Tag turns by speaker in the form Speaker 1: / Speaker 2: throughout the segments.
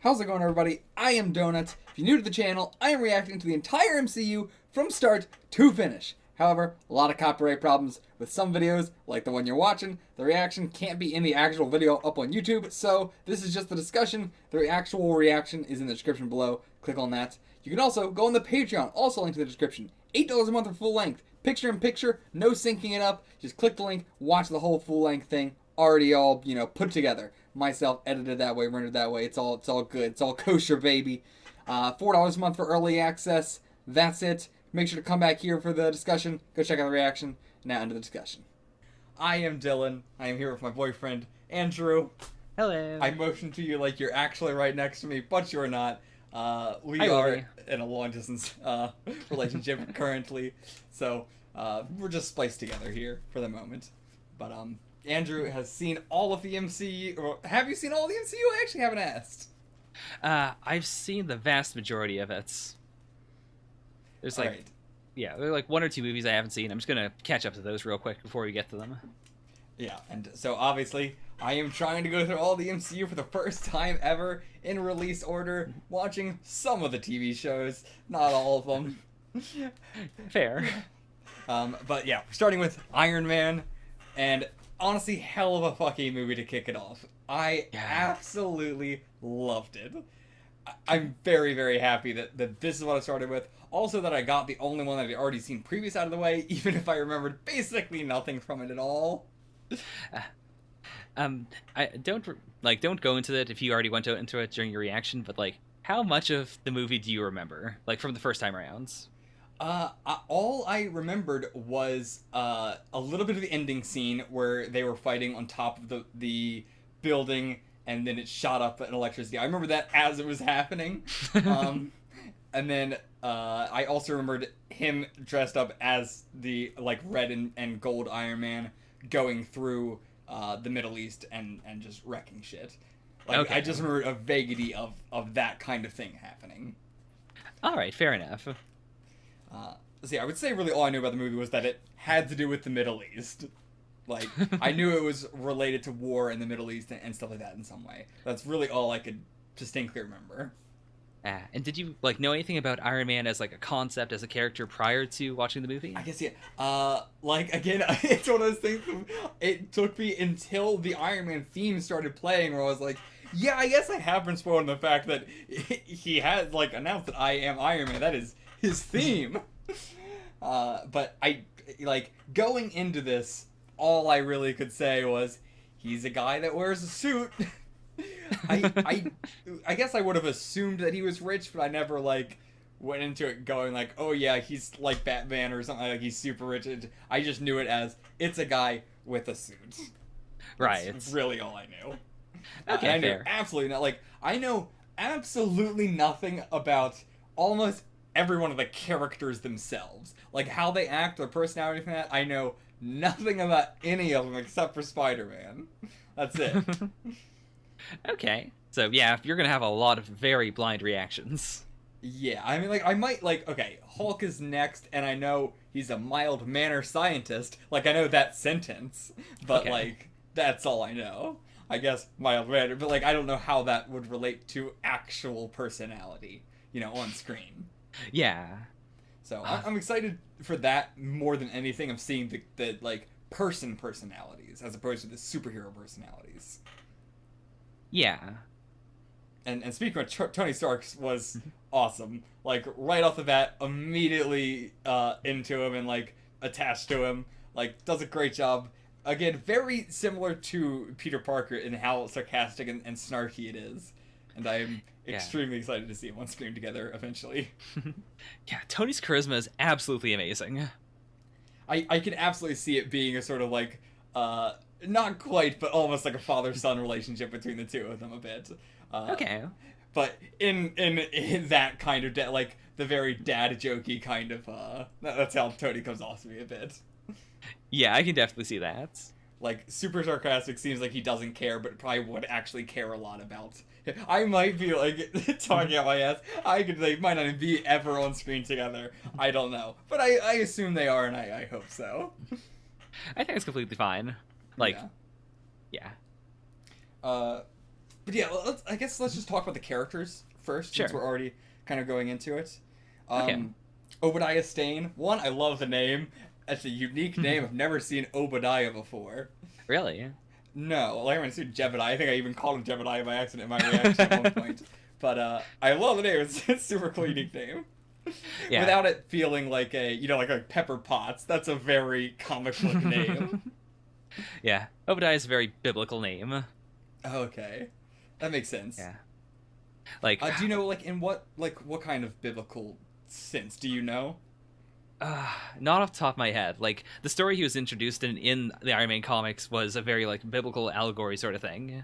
Speaker 1: How's it going, everybody? I am Donuts. If you're new to the channel, I am reacting to the entire MCU from start to finish. However, a lot of copyright problems with some videos, like the one you're watching. The reaction can't be in the actual video up on YouTube, so this is just the discussion. The actual reaction is in the description below. Click on that. You can also go on the Patreon, also linked in the description. $8 a month for full length. Picture in picture, no syncing it up. Just click the link, watch the whole full length thing. Already all, put together. Myself edited that way, rendered that way. It's all good. It's all kosher, baby. $4 a month for early access. That's it. Make sure to come back here for the discussion. Go check out the reaction. Now into the discussion. I am Dylan. I am here with my boyfriend, Andrew.
Speaker 2: Hello.
Speaker 1: I motion to you like you're actually right next to me, but you're not. We
Speaker 2: Hi,
Speaker 1: are
Speaker 2: Lily.
Speaker 1: in a long-distance relationship currently, so we're just spliced together here for the moment. But Andrew has seen all of the MCU. Or, have you seen all of the MCU? I actually haven't asked.
Speaker 2: I've seen the vast majority of it. There's like,
Speaker 1: Alright.
Speaker 2: yeah, there are like one or two movies I haven't seen. I'm just gonna catch up to those real quick before we get to them.
Speaker 1: Yeah, and so obviously I am trying to go through all the MCU for the first time ever in release order, watching some of the TV shows, not all of them.
Speaker 2: Fair.
Speaker 1: But yeah, starting with Iron Man, and honestly, hell of a fucking movie to kick it off. I absolutely loved it. I'm very, very happy that this is what I started with. Also that I got the only one that I'd already seen previous out of the way, even if I remembered basically nothing from it at all.
Speaker 2: I don't go into it if you already went into it during your reaction, but like, how much of the movie do you remember, like from the first time around?
Speaker 1: All I remembered was a little bit of the ending scene where they were fighting on top of the building, and then it shot up an electricity. I remember that as it was happening. And then I also remembered him dressed up as the like red and gold Iron Man going through the Middle East and just wrecking shit. Like,
Speaker 2: Okay.
Speaker 1: I just remember a vaguity of that kind of thing happening.
Speaker 2: All right, fair enough.
Speaker 1: See, I would say really all I knew about the movie was that it had to do with the Middle East. Like, I knew it was related to war in the Middle East and stuff like that in some way. That's really all I could distinctly remember.
Speaker 2: And did you like know anything about Iron Man as like a concept, as a character prior to watching the movie?
Speaker 1: I guess, yeah. Like, again, it's one of those things, it took me until the Iron Man theme started playing where I was like, yeah, I guess I have been spoiled on the fact that he has, like, announced that I am Iron Man. That is his theme. But like, going into this, all I really could say was, he's a guy that wears a suit. I guess I would have assumed that he was rich, but I never, like, went into it going like, oh yeah, he's like Batman or something, like he's super rich. I just knew it as, it's a guy with a suit.
Speaker 2: Right.
Speaker 1: That's really all I knew.
Speaker 2: Okay,
Speaker 1: I knew
Speaker 2: fair.
Speaker 1: absolutely not. Like, I know absolutely nothing about almost every one of the characters themselves. Like, how they act, their personality, and that. I know nothing about any of them except for Spider-Man. That's it.
Speaker 2: Okay. So yeah, if you're gonna have a lot of very blind reactions.
Speaker 1: Yeah, I mean, like, I might, like, okay, Hulk is next, and I know he's a mild-mannered scientist. Like, I know that sentence, but,
Speaker 2: Okay.
Speaker 1: like, that's all I know. I guess mild-mannered, but, like, I don't know how that would relate to actual personality, on screen.
Speaker 2: Yeah.
Speaker 1: So, I'm excited for that more than anything of seeing the like, personalities, as opposed to the superhero personalities.
Speaker 2: Yeah.
Speaker 1: And speaking of Tony Stark's was awesome. Like, right off the bat, immediately into him and, like, attached to him. Like, does a great job. Again, very similar to Peter Parker in how sarcastic and snarky it is. And I am extremely excited to see them on screen together eventually.
Speaker 2: Yeah, Tony's charisma is absolutely amazing.
Speaker 1: I can absolutely see it being a sort of, like, not quite, but almost like a father-son relationship between the two of them a bit.
Speaker 2: Okay.
Speaker 1: But in that kind of like the very dad jokey kind of that's how Tony comes off to me a bit.
Speaker 2: Yeah, I can definitely see that.
Speaker 1: Like, super sarcastic, seems like he doesn't care, but probably would actually care a lot about. I might be like talking out my ass. They might not even be ever on screen together. I don't know, but I assume they are, and I hope so.
Speaker 2: I think it's completely fine. Like, yeah.
Speaker 1: But yeah, I guess let's just talk about the characters first, since
Speaker 2: Sure.
Speaker 1: we're already kind of going into it.
Speaker 2: Okay.
Speaker 1: Obadiah Stane. One, I love the name. That's a unique name. I've never seen Obadiah before.
Speaker 2: Really?
Speaker 1: No, like I haven't seen Jebediah. I think I even called him Jebediah by accident in my reaction at one point. But I love the name. It's a super cool, unique name.
Speaker 2: Yeah.
Speaker 1: Without it feeling like like a Pepper Potts. That's a very comic book name.
Speaker 2: Yeah. Obadiah is a very biblical name.
Speaker 1: Okay, that makes sense.
Speaker 2: Yeah. Like,
Speaker 1: Do you know in what kind of biblical sense? Do you know?
Speaker 2: not off the top of my head. Like, the story he was introduced in the Iron Man comics was a very, like, biblical allegory sort of thing.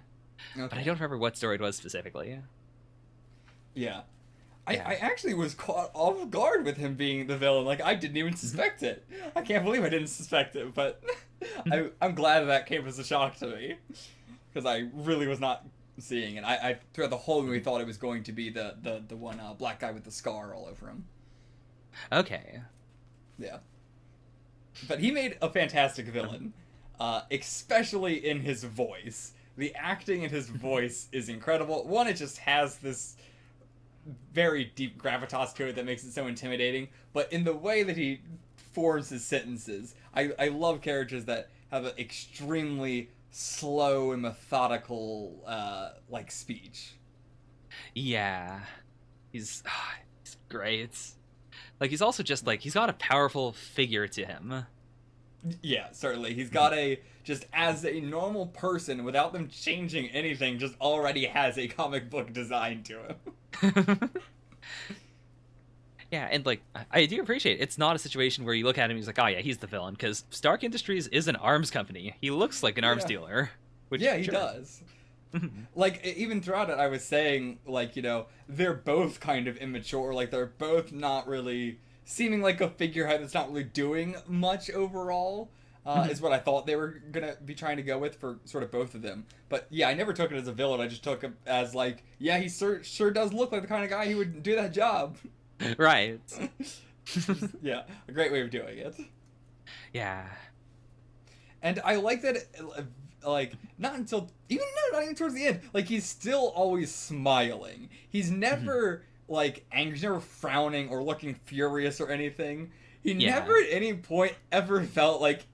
Speaker 1: Okay.
Speaker 2: But I don't remember what story it was specifically.
Speaker 1: Yeah.
Speaker 2: Yeah.
Speaker 1: I actually was caught off guard with him being the villain. Like, I didn't even suspect it. I can't believe I didn't suspect it, but I'm glad that came as a shock to me. Because I really was not seeing it. I throughout the whole movie thought it was going to be the one black guy with the scar all over him.
Speaker 2: Okay.
Speaker 1: Yeah. But he made a fantastic villain, especially in his voice. The acting in his voice is incredible. One, it just has this very deep gravitas to it that makes it so intimidating. But in the way that he forms his sentences, I love characters that have an extremely slow and methodical speech.
Speaker 2: Yeah. He's great. Like, he's also just, like, he's got a powerful figure to him.
Speaker 1: Yeah, certainly. He's got just as a normal person, without them changing anything, just already has a comic book design to him.
Speaker 2: Yeah, and, like, I do appreciate it. It's not a situation where you look at him and he's like, oh yeah, he's the villain, because Stark Industries is an arms company. He looks like an arms dealer. Which,
Speaker 1: yeah, he
Speaker 2: sure.
Speaker 1: does. Like, even throughout it, I was saying, they're both kind of immature. Like, they're both not really seeming like a figurehead that's not really doing much overall, is what I thought they were gonna be trying to go with for sort of both of them. But yeah, I never took it as a villain. I just took it as yeah, he sure does look like the kind of guy who would do that job.
Speaker 2: Right.
Speaker 1: Yeah, a great way of doing it.
Speaker 2: Yeah.
Speaker 1: And I like that, not even towards the end, he's still always smiling. He's never, angry, he's never frowning or looking furious or anything. He never at any point ever felt like,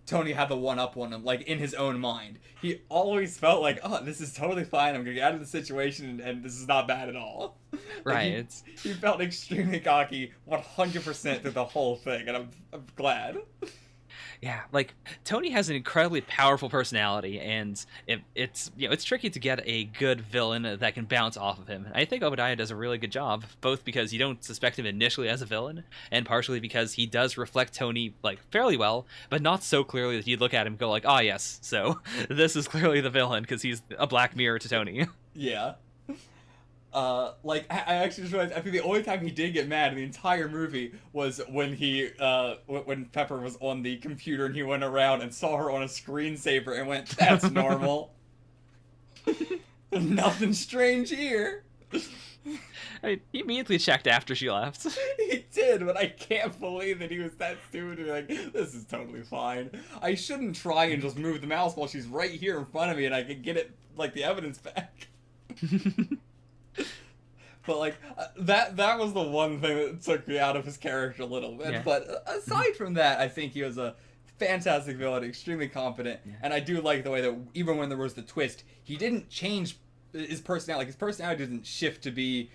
Speaker 1: Tony had the one-up on him, in his own mind. He always felt like, oh, this is totally fine, I'm gonna get out of the situation, and this is not bad at all.
Speaker 2: Right.
Speaker 1: He felt extremely cocky 100% through the whole thing, and I'm glad.
Speaker 2: Yeah, like, Tony has an incredibly powerful personality, and it's tricky to get a good villain that can bounce off of him. I think Obadiah does a really good job, both because you don't suspect him initially as a villain, and partially because he does reflect Tony, fairly well, but not so clearly that you look at him and go like, ah, yes, so this is clearly the villain, because he's a black mirror to Tony.
Speaker 1: Yeah. I actually just realized, I think the only time he did get mad in the entire movie was when when Pepper was on the computer and he went around and saw her on a screensaver and went, that's normal. Nothing strange here.
Speaker 2: He immediately checked after she left.
Speaker 1: He did, but I can't believe that he was that stupid to be like, this is totally fine. I shouldn't try and just move the mouse while she's right here in front of me and I can get it, the evidence back. But that was the one thing that took me out of his character a little bit. Yeah. But aside from that, I think he was a fantastic villain, extremely competent, and I do like the way that even when there was the twist, he didn't change his personality. His personality didn't shift to be,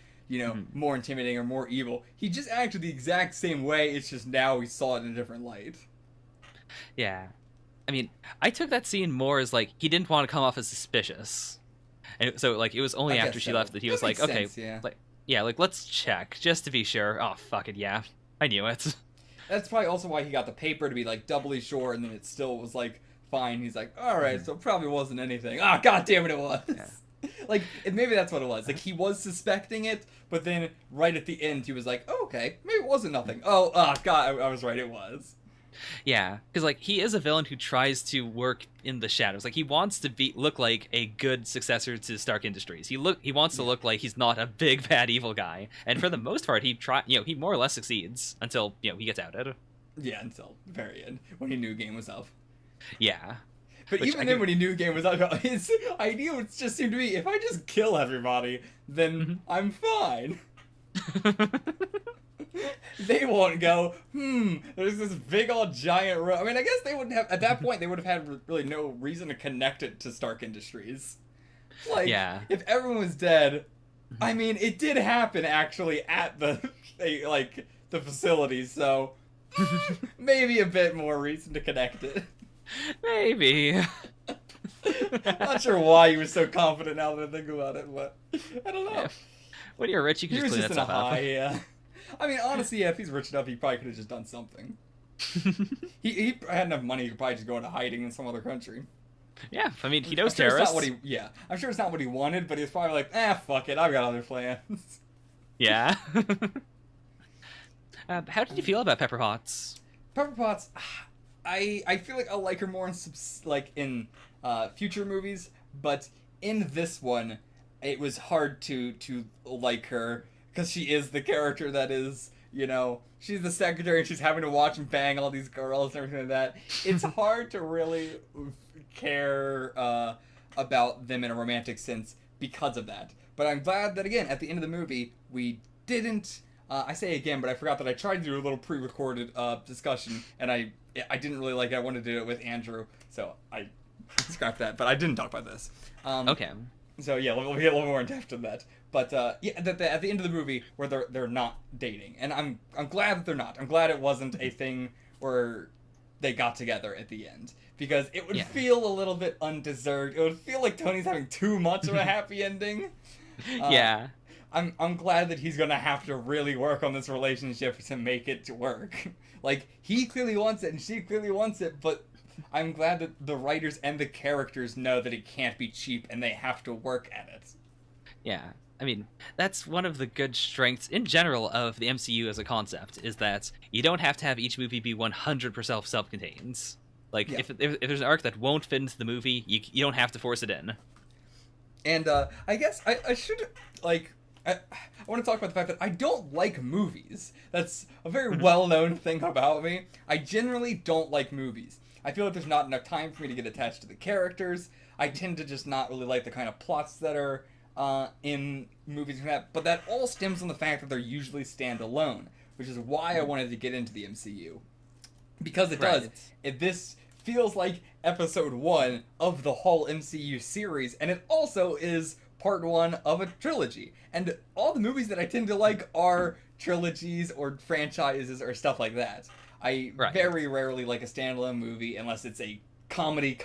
Speaker 1: more intimidating or more evil. He just acted the exact same way. It's just now we saw it in a different light.
Speaker 2: Yeah, I mean, I took that scene more as he didn't want to come off as suspicious. And so, it was only after she left that he was like, okay, let's check, just to be sure. Oh, fuck it, yeah. I knew it.
Speaker 1: That's probably also why he got the paper, to be, doubly sure, and then it still was, fine. He's like, alright, so it probably wasn't anything. Ah, god damn it was! Yeah. Maybe that's what it was. He was suspecting it, but then right at the end, he was like, oh, okay, maybe it wasn't nothing. Oh, god, I was right, it was.
Speaker 2: Yeah, because he is a villain who tries to work in the shadows. He wants to look like a good successor to Stark Industries. He wants to look like he's not a big bad evil guy. And for the most part, he more or less succeeds until he gets outed.
Speaker 1: Yeah, until the very end when he knew game was up.
Speaker 2: Yeah.
Speaker 1: But
Speaker 2: Which
Speaker 1: even then, when he knew the game was out, his idea would just seem to be, if I just kill everybody, then I'm fine. They won't go, there's this big old giant road. I mean, I guess they wouldn't have, at that point, they would have had really no reason to connect it to Stark Industries. Like,
Speaker 2: Yeah.
Speaker 1: if everyone was dead, I mean, it did happen, actually, at the facility, so maybe a bit more reason to connect it.
Speaker 2: Maybe.
Speaker 1: Not sure why he was so confident now that I think about it, but I don't know.
Speaker 2: Yeah. When you're rich, you can
Speaker 1: He
Speaker 2: just
Speaker 1: was
Speaker 2: clean
Speaker 1: just
Speaker 2: that
Speaker 1: in a
Speaker 2: stuff
Speaker 1: high,
Speaker 2: up.
Speaker 1: yeah. I mean, honestly, yeah, if he's rich enough, he probably could have just done something. He had enough money, he could probably just go into hiding in some other country.
Speaker 2: Yeah, I mean, he knows
Speaker 1: I'm sure it's
Speaker 2: terrorists.
Speaker 1: not what he, I'm sure it's not what he wanted, but he was probably like, fuck it, I've got other plans.
Speaker 2: Yeah. How did you feel about Pepper Potts?
Speaker 1: Pepper Potts, I feel like I'll like her more in future movies, but in this one, it was hard to like her because she is the character that is, she's the secretary and she's having to watch and bang all these girls and everything like that. It's hard to really care about them in a romantic sense because of that. But I'm glad that, again, at the end of the movie, we didn't. I say again, but I forgot that I tried to do a little pre-recorded discussion, and I didn't really like it. I wanted to do it with Andrew, so I scrapped that. But I didn't talk about this.
Speaker 2: Okay.
Speaker 1: So yeah, we'll get a little more in depth on that. But at the end of the movie where they're not dating, and I'm glad that they're not. I'm glad it wasn't a thing where they got together at the end, because it would feel a little bit undeserved. It would feel like Tony's having too much of a happy ending.
Speaker 2: Yeah.
Speaker 1: I'm glad that he's gonna have to really work on this relationship to make it to work. Like, he clearly wants it and she clearly wants it, but I'm glad that the writers and the characters know that it can't be cheap and they have to work at it.
Speaker 2: Yeah. I mean, that's one of the good strengths in general of the MCU as a concept, is that you don't have to have each movie be 100% self-contained. Like, if there's an arc that won't fit into the movie, you don't have to force it in. And
Speaker 1: I guess I should, like... I want to talk about the fact that I don't like movies. That's a very well-known thing about me. I generally don't like movies. I feel like there's not enough time for me to get attached to the characters. I tend to just not really like the kind of plots that are in movies and that. But that all stems from the fact that they're usually standalone, which is why I wanted to get into the MCU. Because it does. This feels like episode 1 of the whole MCU series, and it also is part 1 of a trilogy. And all the movies that I tend to like are trilogies or franchises or stuff like that. I very rarely like a standalone movie unless it's a comedy,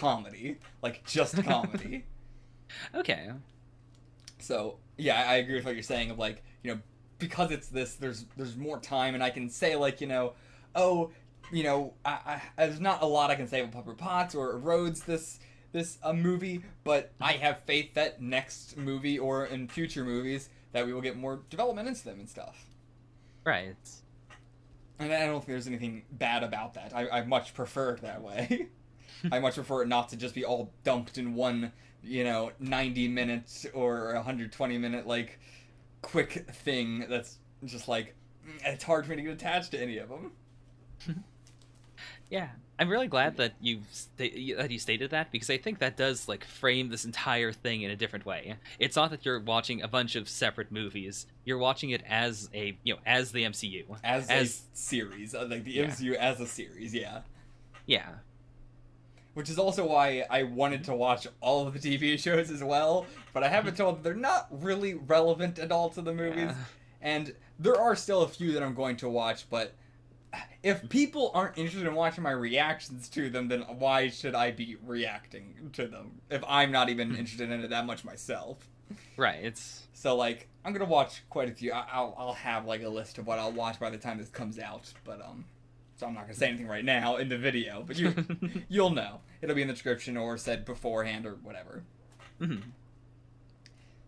Speaker 1: like just comedy.
Speaker 2: Okay.
Speaker 1: So, yeah, I agree with what you're saying of, like, because it's this, there's more time, and I can say, like, there's not a lot I can say about Pepper Potts or Rhodes this movie, but I have faith that next movie or in future movies that we will get more development into them and stuff.
Speaker 2: Right.
Speaker 1: And I don't think there's anything bad about that. I much prefer it that way. I much prefer it not to just be all dumped in one, 90 minutes or 120 minute, like, quick thing that's just like, it's hard for me to get attached to any of them.
Speaker 2: Yeah, I'm really glad that you stated that, because I think that does, like, frame this entire thing in a different way. It's not that you're watching a bunch of separate movies. You're watching it as as the MCU.
Speaker 1: As a series. Like, the MCU as a series, yeah.
Speaker 2: Yeah.
Speaker 1: Which is also why I wanted to watch all of the TV shows as well, but I have been told that they're not really relevant at all to the movies. Yeah. And there are still a few that I'm going to watch, but if people aren't interested in watching my reactions to them, then why should I be reacting to them if I'm not even interested in it that much myself?
Speaker 2: Right.
Speaker 1: So, like, I'm gonna watch quite a few. I'll have, like, a list of what I'll watch by the time this comes out, but so I'm not gonna say anything right now in the video, but you'll know. It'll be in the description or said beforehand or whatever.
Speaker 2: Mm-hmm.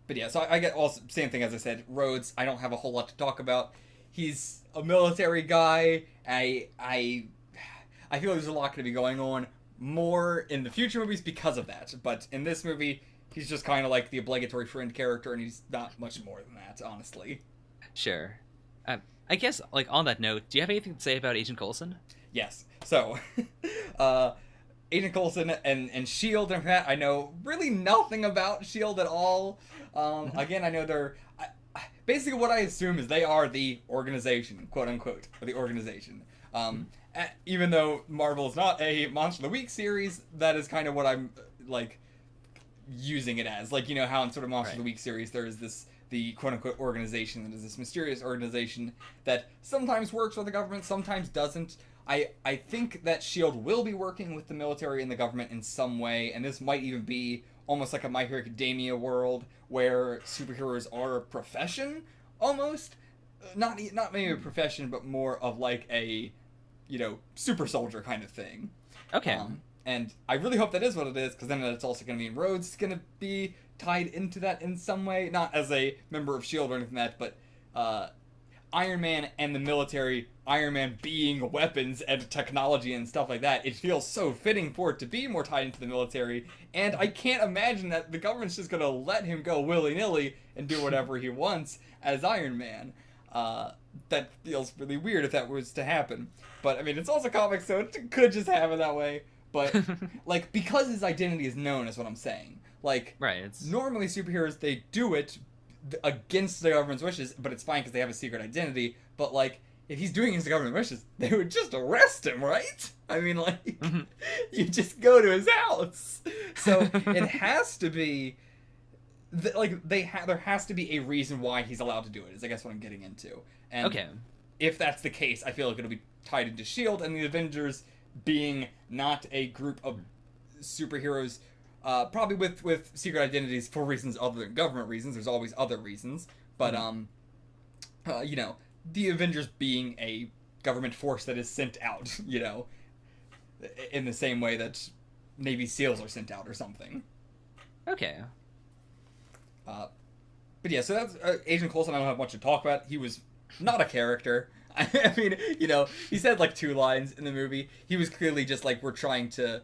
Speaker 1: But yeah, so I get also same thing as I said. Rhodes, I don't have a whole lot to talk about. He's a military guy. I feel like there's a lot going to be going on more in the future movies because of that. But in this movie, he's just kind of like the obligatory friend character, and he's not much more than that, honestly.
Speaker 2: Sure. I guess, like, on that note, do you have anything to say about Agent Coulson?
Speaker 1: Yes. So, Agent Coulson and Shield and that. I know really nothing about Shield at all. Again, I know they're basically what I assume is they are the organization, quote unquote, or the organization. Even though Marvel is not a Monster of the Week series, that is kind of what I'm like using it as. Like, you know how in sort of Monster of the Week series there is the quote unquote organization that is this mysterious organization that sometimes works with the government, sometimes doesn't. I think that S.H.I.E.L.D. will be working with the military and the government in some way, and this might even be almost like a My Hero Academia world where superheroes are a profession, almost. Not maybe a profession, but more of like a, you know, super soldier kind of thing.
Speaker 2: Okay.
Speaker 1: And I really hope that is what it is, because then it's also going to mean Rhodes going to be tied into that in some way. Not as a member of S.H.I.E.L.D. or anything like that, but Iron Man and the military, Iron Man being weapons and technology and stuff like that, it feels so fitting for it to be more tied into the military, and I can't imagine that the government's just going to let him go willy-nilly and do whatever he wants as Iron Man. That feels really weird if that was to happen. But, I mean, it's also comics, so it could just happen that way. But, like, because his identity is known is what I'm saying. Like, normally superheroes, they do it against the government's wishes, but it's fine because they have a secret identity. But, like, if he's doing against the government's wishes, they would just arrest him, right? I mean, like, you just go to his house. So, it has to be... there has to be a reason why he's allowed to do it, is I guess what I'm getting into. And if that's the case, I feel like it'll be tied into S.H.I.E.L.D. and the Avengers being not a group of superheroes, probably with secret identities for reasons other than government reasons. There's always other reasons. But, you know, the Avengers being a government force that is sent out, you know, in the same way that Navy SEALs are sent out or something.
Speaker 2: Okay.
Speaker 1: But yeah, so that's Agent Coulson. I don't have much to talk about. He was not a character. I mean, you know, he said like 2 lines in the movie. He was clearly just like, we're trying to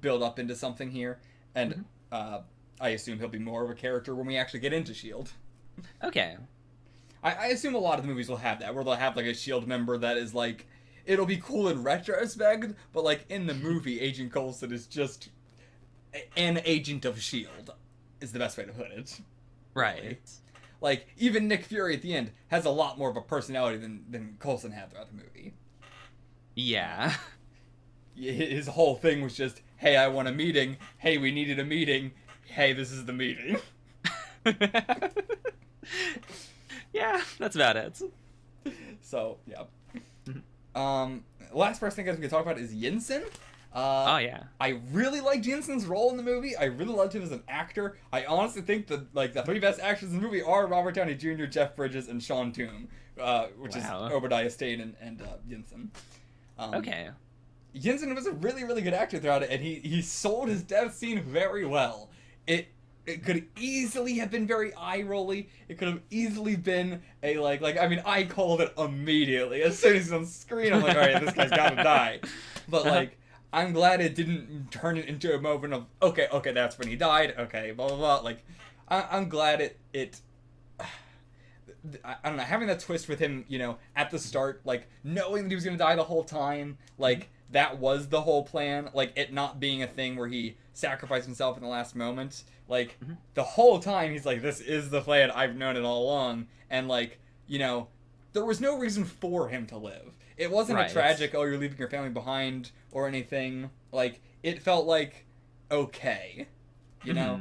Speaker 1: build up into something here, and I assume he'll be more of a character when we actually get into S.H.I.E.L.D.
Speaker 2: Okay.
Speaker 1: I assume a lot of the movies will have that, where they'll have like a S.H.I.E.L.D. member that is like, it'll be cool in retrospect, but like in the movie, Agent Coulson is just an agent of S.H.I.E.L.D. is the best way to put it.
Speaker 2: Right.
Speaker 1: Really. Like, even Nick Fury at the end has a lot more of a personality than Coulson had throughout the movie.
Speaker 2: Yeah.
Speaker 1: His whole thing was just, hey, I want a meeting. Hey, we needed a meeting. Hey, this is the meeting.
Speaker 2: Yeah, that's about it.
Speaker 1: So, yeah. Last person I guess we can talk about is Yinsen.
Speaker 2: Oh, yeah.
Speaker 1: I really liked Jensen's role in the movie. I really loved him as an actor. I honestly think that like the 3 best actors in the movie are Robert Downey Jr., Jeff Bridges, and Sean Toom, which is Obadiah Stane and Jensen.
Speaker 2: Okay.
Speaker 1: Jensen was a really, really good actor throughout it, and he sold his death scene very well. It could easily have been very eye-rolly. It could have easily been a, like, I mean, I called it immediately. As soon as he's on screen, I'm like, alright, this guy's gotta die. But, like, I'm glad it didn't turn it into a moment of, okay, that's when he died, okay, blah, blah, blah. Like, I'm glad it I don't know, having that twist with him, you know, at the start, like, knowing that he was gonna die the whole time, like, that was the whole plan, like, it not being a thing where he sacrificed himself in the last moment, like, the whole time he's like, this is the plan, I've known it all along, and, like, you know, there was no reason for him to live. It wasn't a tragic, oh, you're leaving your family behind, or anything. Like, it felt like, okay, you know?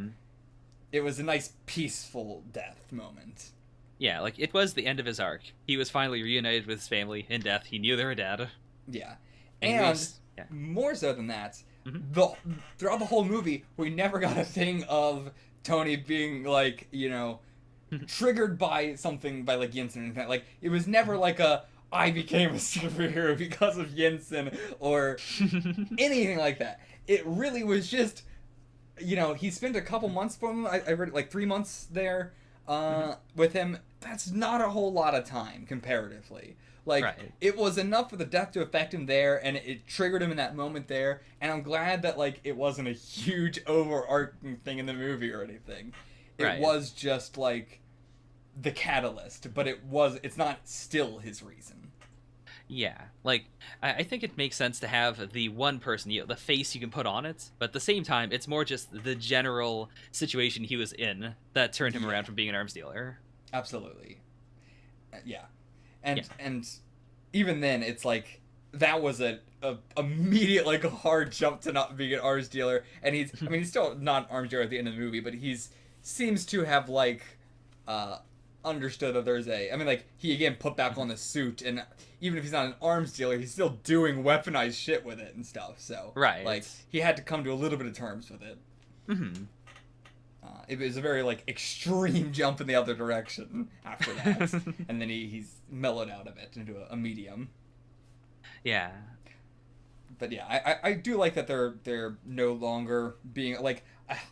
Speaker 1: It was a nice, peaceful death moment.
Speaker 2: Yeah, like, it was the end of his arc. He was finally reunited with his family in death. He knew they were dead.
Speaker 1: Yeah. And more so than that, throughout the whole movie, we never got a thing of Tony being, like, you know, triggered by something, by, like, Yinsen or anything. Like, it was never like a, I became a superhero because of Yinsen, or anything like that. It really was just, you know, he spent a couple months for him. I read like 3 months there with him. That's not a whole lot of time, comparatively. Like, it was enough for the death to affect him there, and it triggered him in that moment there, and I'm glad that, like, it wasn't a huge overarching thing in the movie or anything. It was just, like, the catalyst, but it's not still his reason.
Speaker 2: Yeah, like I think it makes sense to have the one person, the face you can put on it, but at the same time, it's more just the general situation he was in that turned him
Speaker 1: Yeah,
Speaker 2: around from being an arms dealer.
Speaker 1: absolutely. Yeah,
Speaker 2: Yeah.
Speaker 1: and even then, it's like that was a immediate like a hard jump to not being an arms dealer, and he's still not an arms dealer at the end of the movie, but he's seems to have like uh understood that there's a, I mean, like he again put back on the suit, and even if he's not an arms dealer, he's still doing weaponized shit with it and stuff. So like
Speaker 2: Right.
Speaker 1: he had to come to a little bit of terms with it.
Speaker 2: Hmm.
Speaker 1: It was a very like extreme jump in the other direction after that, and then he's mellowed out of it into a medium.
Speaker 2: Yeah.
Speaker 1: But yeah, I do like that they're no longer being like,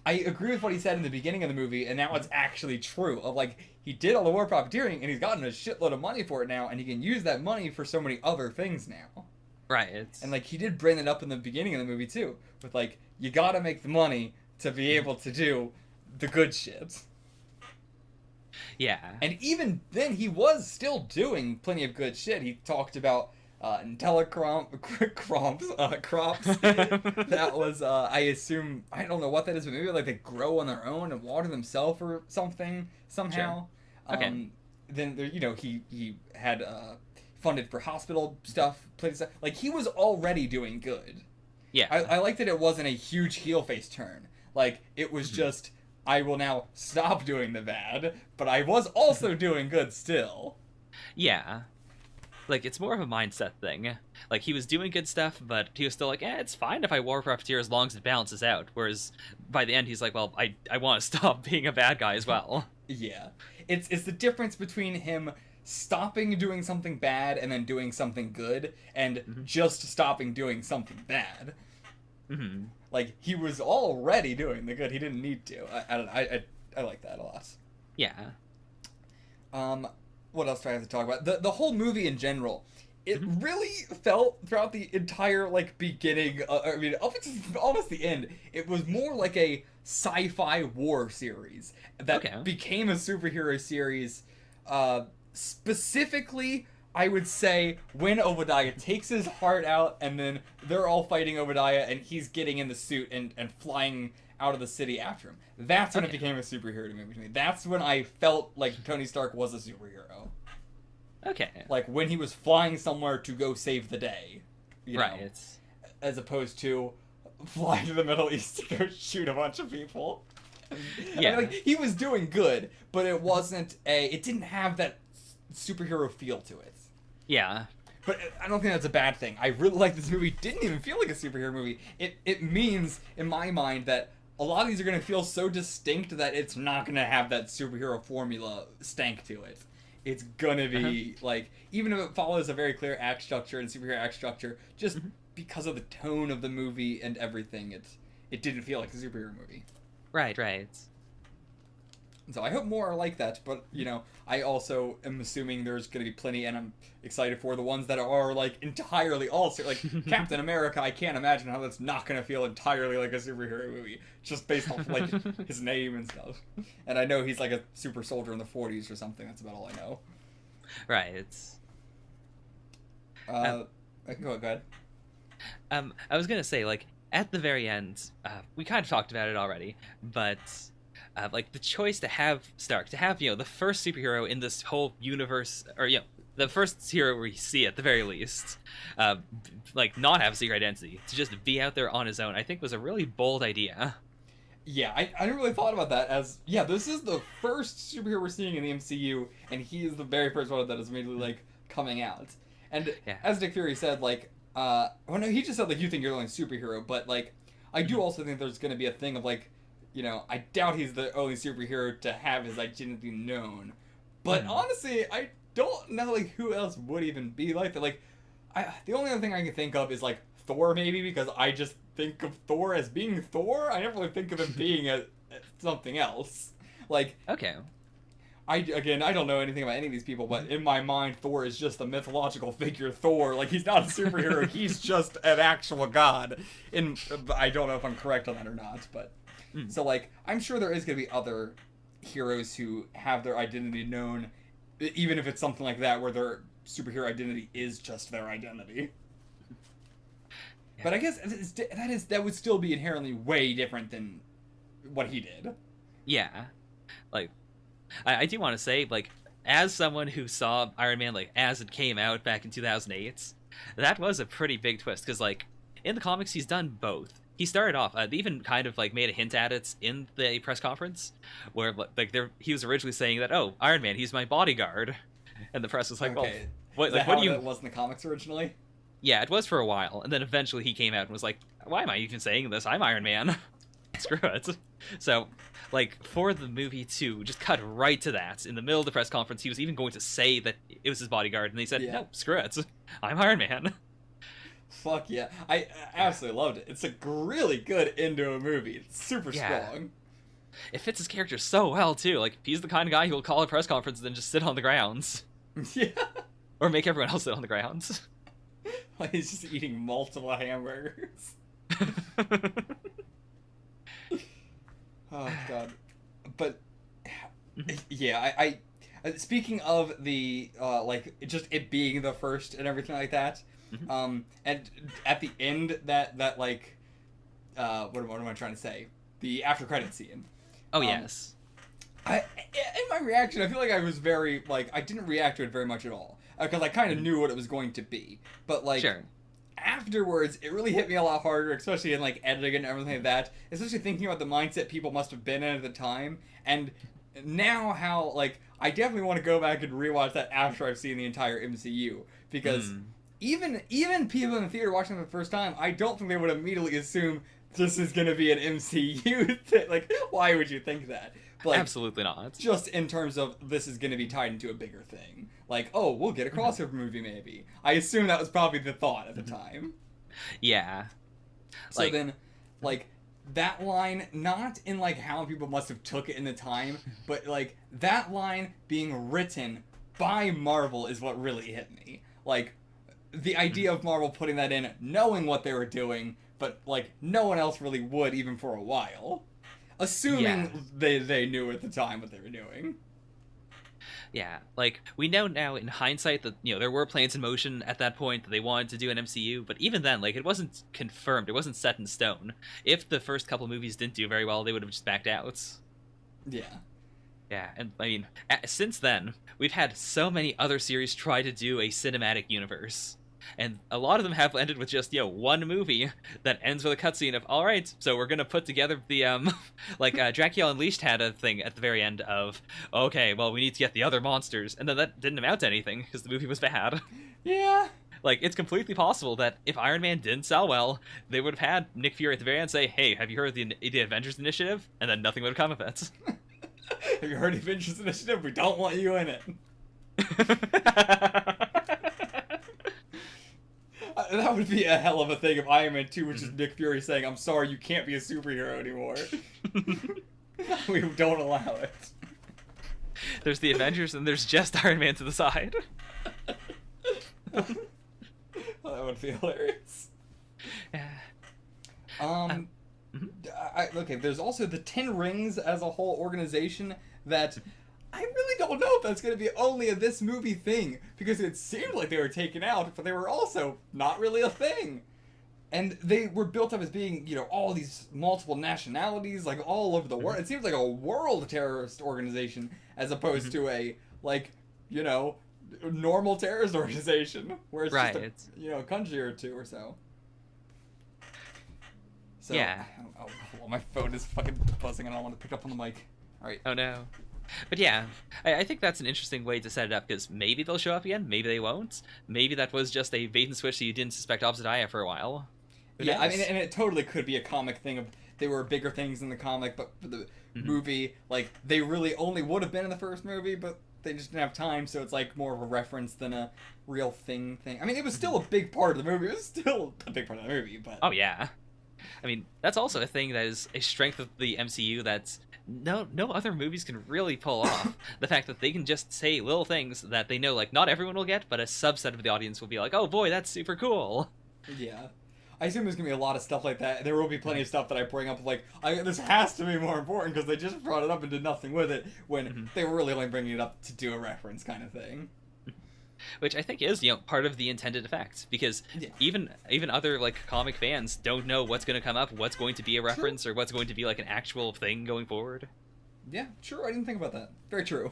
Speaker 1: I agree with what he said in the beginning of the movie, and now it's actually true. Of like he did all the war profiteering, and he's gotten a shitload of money for it now, and he can use that money for so many other things now.
Speaker 2: Right.
Speaker 1: And like he did bring it up in the beginning of the movie too, with like you gotta make the money to be able to do the good shit.
Speaker 2: Yeah.
Speaker 1: And even then, he was still doing plenty of good shit. He talked about crops. That was, I assume, I don't know what that is, but maybe like they grow on their own and water themselves or something somehow.
Speaker 2: Sure. Okay.
Speaker 1: Then there, he had funded for hospital stuff, plenty of stuff. Like he was already doing good.
Speaker 2: Yeah.
Speaker 1: I like that it wasn't a huge heel face turn. Like it was just, I will now stop doing the bad, but I was also doing good still.
Speaker 2: Yeah. Like, it's more of a mindset thing. Like, he was doing good stuff, but he was still like, it's fine if I war profiteer as long as it balances out. Whereas, by the end, he's like, well, I want to stop being a bad guy as well.
Speaker 1: Yeah. It's the difference between him stopping doing something bad and then doing something good, and just stopping doing something bad.
Speaker 2: Mm-hmm.
Speaker 1: Like, he was already doing the good. He didn't need to. I don't know. I like that a lot.
Speaker 2: Yeah.
Speaker 1: What else do I have to talk about? The whole movie in general, it really felt throughout the entire like beginning. I mean, up to almost the end, it was more like a sci-fi war series that became a superhero series. Specifically, I would say when Obadiah takes his heart out, and then they're all fighting Obadiah, and he's getting in the suit and flying out of the city after him. That's when it became a superhero movie to me. That's when I felt like Tony Stark was a superhero.
Speaker 2: Okay.
Speaker 1: Like when he was flying somewhere to go save the day.
Speaker 2: Right. It's...
Speaker 1: As opposed to flying to the Middle East to go shoot a bunch of people.
Speaker 2: Yeah.
Speaker 1: I mean, like, he was doing good, but it wasn't it didn't have that superhero feel to it.
Speaker 2: Yeah.
Speaker 1: But I don't think that's a bad thing. I really like this movie. Didn't even feel like a superhero movie. It means, in my mind, that a lot of these are going to feel so distinct that it's not going to have that superhero formula stank to it. It's going to be, like, even if it follows a very clear act structure and superhero act structure, just because of the tone of the movie and everything, it didn't feel like a superhero movie.
Speaker 2: Right, right.
Speaker 1: So I hope more are like that, but, I also am assuming there's going to be plenty, and I'm excited for the ones that are, like, entirely like, Captain America, I can't imagine how that's not going to feel entirely like a superhero movie, just based off, like, his name and stuff. And I know he's, like, a super soldier in the 40s or something, that's about all I know.
Speaker 2: Right, it's...
Speaker 1: Go ahead.
Speaker 2: I was gonna say, like, at the very end, we kind of talked about it already, but... like the choice to have Stark, to have the first superhero in this whole universe, or the first hero we see at the very least, like not have a secret identity, to just be out there on his own, I think was a really bold idea.
Speaker 1: Yeah, I never really thought about that as, this is the first superhero we're seeing in the MCU, and he is the very first one that is immediately, like, coming out. And as Nick Fury said, like, no, he just said, like, you think you're the only superhero, but, like, I do also think there's going to be a thing of, like, I doubt he's the only superhero to have his identity known. But honestly, I don't know, like, who else would even be like that. Like, the only other thing I can think of is, like, Thor, maybe, because I just think of Thor as being Thor. I never really think of him being something else. Like,
Speaker 2: okay.
Speaker 1: I don't know anything about any of these people, but in my mind, Thor is just a mythological figure. Thor, like, he's not a superhero. He's just an actual god. I don't know if I'm correct on that or not, but... So, like, I'm sure there is going to be other heroes who have their identity known, even if it's something like that, where they're superhero identity is just their identity.
Speaker 2: Yeah.
Speaker 1: But I guess that would still be inherently way different than what he did.
Speaker 2: Yeah, like I do want to say, like, as someone who saw Iron Man like as it came out back in 2008, that was a pretty big twist because like in the comics he's done both. He started off, they even kind of like made a hint at it in the press conference, where like he was originally saying that, oh, Iron Man, he's my bodyguard, and the press was like,
Speaker 1: Okay.
Speaker 2: well,
Speaker 1: Is
Speaker 2: like
Speaker 1: that
Speaker 2: what
Speaker 1: how
Speaker 2: do you?
Speaker 1: it was in the comics originally?
Speaker 2: Yeah, it was for a while, and then eventually he came out and was like, why am I even saying this? I'm Iron Man. Screw it. So, like, for the movie to just cut right to that, in the middle of the press conference, he was even going to say that it was his bodyguard, and they said, no, screw it. I'm Iron Man.
Speaker 1: Fuck yeah. I absolutely loved it. It's a really good end to a movie. It's super strong.
Speaker 2: It fits his character so well, too. Like, he's the kind of guy who will call a press conference and then just sit on the grounds.
Speaker 1: Yeah.
Speaker 2: Or make everyone else sit on the grounds.
Speaker 1: Like, he's just eating multiple hamburgers. Oh, God. But, yeah, I speaking of the, like, just it being the first and everything like that, and at the end, that like, what am I trying to say? The after credit scene.
Speaker 2: Oh, yes.
Speaker 1: In my reaction, I feel like I was very, like, I didn't react to it very much at all. Because I kind of knew what it was going to be. But, like, afterwards, it really hit me a lot harder, especially in, like, editing and everything like that. Especially thinking about the mindset people must have been in at the time. And now how, like, I definitely want to go back and rewatch that after I've seen the entire MCU. Because even people in the theater watching it for the first time, I don't think they would immediately assume this is going to be an MCU thing. Like, why would you think that? Like,
Speaker 2: absolutely not. Just
Speaker 1: in terms of this is going to be tied into a bigger thing. Like, oh, we'll get a crossover movie maybe. I assume that was probably the thought at the time.
Speaker 2: Yeah.
Speaker 1: So then, like, that line, not in, like, how people must have took it in the time, but, like, that line being written by Marvel is what really hit me. Like, the idea of Marvel putting that in, knowing what they were doing, but, like, no one else really would even for a while. Assuming they knew at the time what they were doing.
Speaker 2: Yeah, like, we know now in hindsight that, you know, there were plans in motion at that point that they wanted to do an MCU, but even then, like, it wasn't confirmed, it wasn't set in stone. If the first couple movies didn't do very well, they would have just backed out.
Speaker 1: Yeah.
Speaker 2: Yeah, and, I mean, since then, we've had so many other series try to do a cinematic universe. And a lot of them have ended with just, one movie that ends with a cutscene of, all right, so we're going to put together the, like, Dracula Unleashed had a thing at the very end of, okay, well, we need to get the other monsters. And then that didn't amount to anything because the movie was bad.
Speaker 1: Yeah.
Speaker 2: Like, it's completely possible that if Iron Man didn't sell well, they would have had Nick Fury at the very end say, hey, have you heard of the Avengers Initiative? And then nothing would have come of it.
Speaker 1: Have you heard of the Avengers Initiative? We don't want you in it. That would be a hell of a thing if Iron Man 2 was just Nick Fury saying, I'm sorry, you can't be a superhero anymore. We don't allow it.
Speaker 2: There's the Avengers and there's just Iron Man to the side.
Speaker 1: That would be hilarious. Okay, there's also the Ten Rings as a whole organization that I really don't know if that's going to be only a this movie thing, because it seemed like they were taken out, but they were also not really a thing. And they were built up as being, all these multiple nationalities, like, all over the world. It seems like a world terrorist organization as opposed to a, like, normal terrorist organization, where it's just a country or two or so. So,
Speaker 2: yeah.
Speaker 1: Oh, my phone is fucking buzzing and I don't want to pick up on the mic. Alright.
Speaker 2: Oh no. But yeah, I think that's an interesting way to set it up, because maybe they'll show up again, maybe they won't. Maybe that was just a bait and switch so you didn't suspect Obsidian for a while.
Speaker 1: Yeah, I mean, and it totally could be a comic thing of they were bigger things in the comic, but for the movie, like, they really only would have been in the first movie, but they just didn't have time, so it's like more of a reference than a real thing. I mean, it was still a big part of the movie. It was still a big part of the movie, but...
Speaker 2: Oh, yeah. I mean, that's also a thing that is a strength of the MCU that's no other movies can really pull off. The fact that they can just say little things that they know, like, not everyone will get, but a subset of the audience will be like, oh boy, that's super cool.
Speaker 1: Yeah. I assume there's going to be a lot of stuff like that. There will be plenty of stuff that I bring up, like, this has to be more important because they just brought it up and did nothing with it, when they were really only bringing it up to do a reference kind of thing.
Speaker 2: which I think is part of the intended effect, because
Speaker 1: Yeah.
Speaker 2: even other like comic fans don't know what's going to come up, what's going to be a
Speaker 1: True.
Speaker 2: reference, or what's going to be like an actual thing going forward.
Speaker 1: Yeah, true. I didn't think about that. Very true.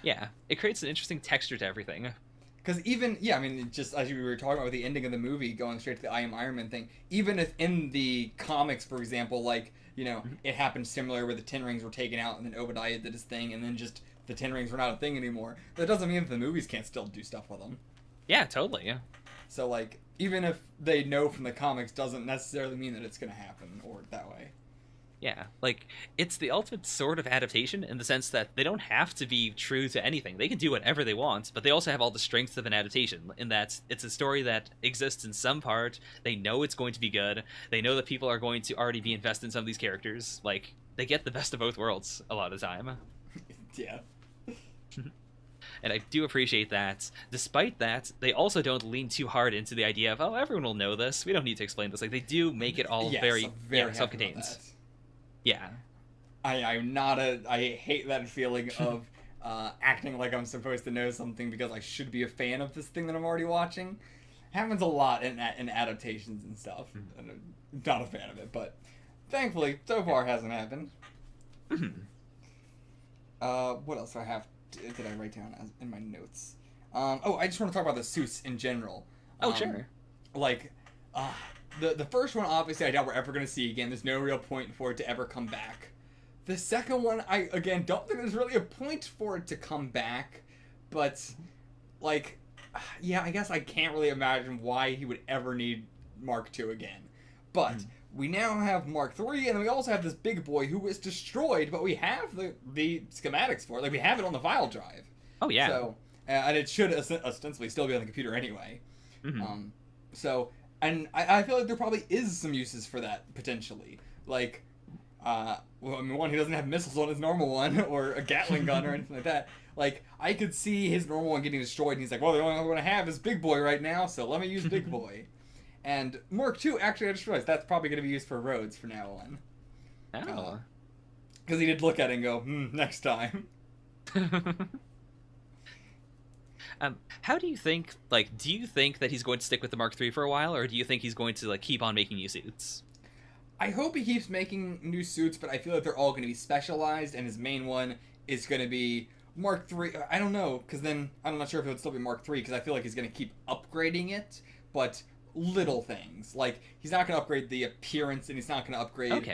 Speaker 2: Yeah, it creates an interesting texture to everything.
Speaker 1: Because even, yeah, I mean, just as we were talking about with the ending of the movie, going straight to the I Am Iron Man thing, even if in the comics, for example, like,
Speaker 2: Mhm.
Speaker 1: it happened similar where the Ten Rings were taken out and then Obadiah did his thing and then just the Ten Rings were not a thing anymore, that doesn't mean that the movies can't still do stuff with them.
Speaker 2: Yeah, totally. Yeah.
Speaker 1: So, like, even if they know from the comics doesn't necessarily mean that it's going to happen or that way.
Speaker 2: Yeah, like it's the ultimate sort of adaptation in the sense that they don't have to be true to anything. They can do whatever they want, but they also have all the strengths of an adaptation in that it's a story that exists in some part. They know it's going to be good. They know that people are going to already be invested in some of these characters. Like they get the best of both worlds a lot of the time.
Speaker 1: Yeah.
Speaker 2: And I do appreciate that. Despite that, they also don't lean too hard into the idea of, oh, everyone will know this. We don't need to explain this. Like they do make it all
Speaker 1: Yes,
Speaker 2: very,
Speaker 1: I'm very happy
Speaker 2: self-contained.
Speaker 1: about that.
Speaker 2: Yeah.
Speaker 1: I'm not I hate that feeling of acting like I'm supposed to know something because I should be a fan of this thing that I'm already watching. Happens a lot in adaptations and stuff. And I'm not a fan of it, but thankfully, so far hasn't happened.
Speaker 2: Mhm.
Speaker 1: What else I have? Did I write down in my notes? Oh, I just want to talk about the suits in general.
Speaker 2: Oh, sure.
Speaker 1: Like, uh, the first one, obviously, I doubt we're ever going to see again. There's no real point for it to ever come back. The second one, I, again, don't think there's really a point for it to come back. But, like, yeah, I guess I can't really imagine why he would ever need Mark II again. But we now have Mark III, and then we also have this big boy who was destroyed, but we have the schematics for it. Like, we have it on the file drive.
Speaker 2: Oh, yeah.
Speaker 1: So, and it should ostensibly still be on the computer anyway.
Speaker 2: Mm-hmm.
Speaker 1: So, and I feel like there probably is some uses for that, potentially. Like, well, I mean, one, he doesn't have missiles on his normal one, or a Gatling gun, or anything like that. Like, I could see his normal one getting destroyed, and he's like, well, the only one I have is Big Boy right now, so let me use Big Boy. And Mark II, actually, I just realized that's probably going to be used for Rhodes from now on.
Speaker 2: Oh.
Speaker 1: Because he did look at it and go, next time.
Speaker 2: How do you think, do you think that he's going to stick with the Mark III for a while, or do you think he's going to, keep on making new suits?
Speaker 1: I hope he keeps making new suits, but I feel like they're all going to be specialized, and his main one is going to be Mark III. I don't know, because then I'm not sure if it would still be Mark III, because I feel like he's going to keep upgrading it, but little things. Like, he's not going to upgrade the appearance, and he's not going to upgrade,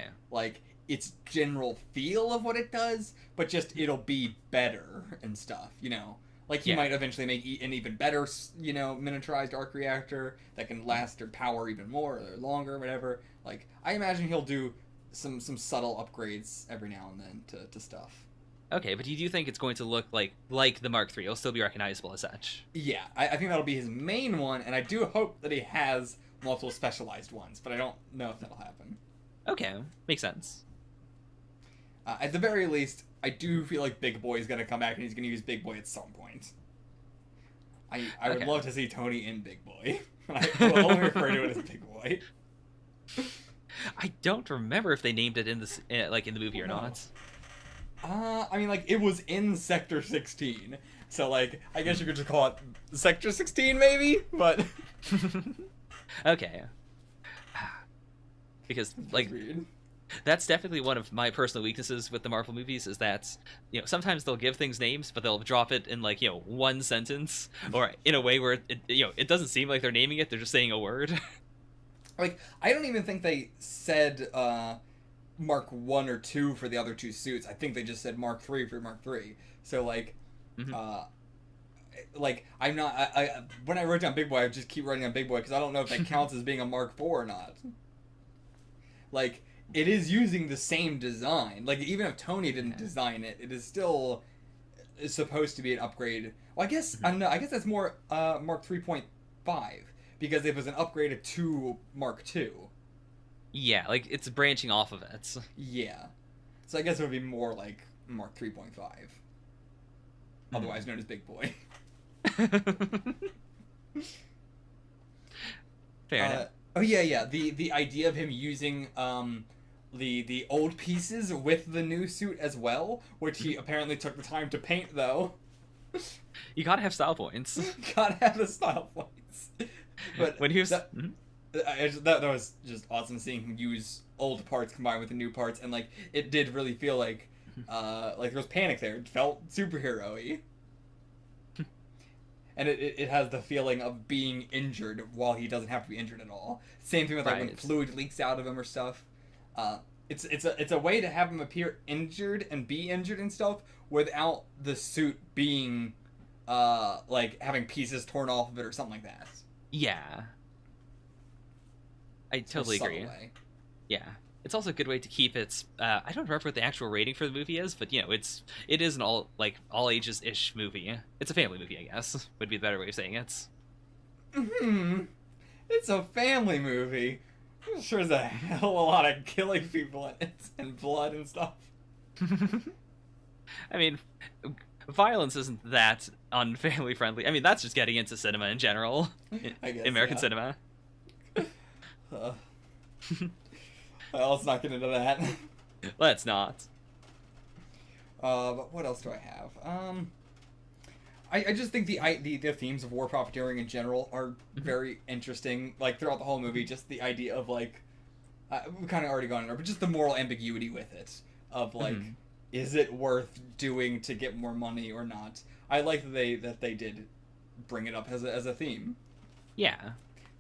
Speaker 1: its general feel of what it does, but just it'll be better and stuff, Like, he might eventually make an even better, miniaturized arc reactor that can last or power even more or longer, whatever. Like, I imagine he'll do some subtle upgrades every now and then to stuff.
Speaker 2: Okay, but do you think it's going to look like the Mark III? It'll still be recognizable as such.
Speaker 1: Yeah, I think that'll be his main one, and I do hope that he has multiple specialized ones, but I don't know if that'll happen.
Speaker 2: Okay, makes sense.
Speaker 1: At the very least, I do feel like Big Boy is going to come back and he's going to use Big Boy at some point. I would love to see Tony in Big Boy. I will only refer to it as Big Boy.
Speaker 2: I don't remember if they named it in this in the movie or not.
Speaker 1: I mean, it was in Sector 16. So, I guess you could just call it Sector 16, maybe? But...
Speaker 2: Okay. Because, that's definitely one of my personal weaknesses with the Marvel movies is that, sometimes they'll give things names, but they'll drop it in, one sentence, or in a way where, it doesn't seem like they're naming it, they're just saying a word.
Speaker 1: I don't even think they said, Mark 1 or 2 for the other two suits. I think they just said Mark 3 for Mark 3. So, I'm not, when I wrote down Big Boy, I just keep writing down Big Boy, because I don't know if that counts as being a Mark 4 or not. It is using the same design. Even if Tony didn't design it, it is still supposed to be an upgrade. Well, I guess, I don't know, I guess that's more Mark 3.5, because it was an upgrade to Mark 2.
Speaker 2: Yeah, it's branching off of it.
Speaker 1: Yeah. So I guess it would be more like Mark 3.5. Otherwise known as Big Boy.
Speaker 2: Fair enough.
Speaker 1: Oh, yeah. The idea of him using the old pieces with the new suit as well, which he apparently took the time to paint, though.
Speaker 2: You gotta have style points.
Speaker 1: Gotta have the style points. But
Speaker 2: When he was
Speaker 1: that was just awesome seeing him use old parts combined with the new parts, and like it did really feel like there was panic there. It felt superhero-y. And it has the feeling of being injured while he doesn't have to be injured at all. Same thing with like when fluid leaks out of him or stuff. It's a way to have him appear injured and be injured and stuff without the suit being like having pieces torn off of it or something like that.
Speaker 2: Yeah. I totally agree.
Speaker 1: Way.
Speaker 2: Yeah. It's also a good way to keep its I don't remember what the actual rating for the movie is, but it is an all ages ish movie. It's a family movie, I guess, would be the better way of saying it.
Speaker 1: It's a family movie. I'm sure there's a hell of a lot of killing people in it and blood and stuff.
Speaker 2: I mean, violence isn't that unfamily friendly. I mean, that's just getting into cinema in general.
Speaker 1: I guess,
Speaker 2: American cinema.
Speaker 1: Well, let's not get into that.
Speaker 2: Let's not.
Speaker 1: But what else do I have? I just think the themes of war profiteering in general are very interesting. Like throughout the whole movie, just the idea of like we've kind of already gone over, but just the moral ambiguity with it of like, is it worth doing to get more money or not? I like that they did bring it up as a theme.
Speaker 2: Yeah.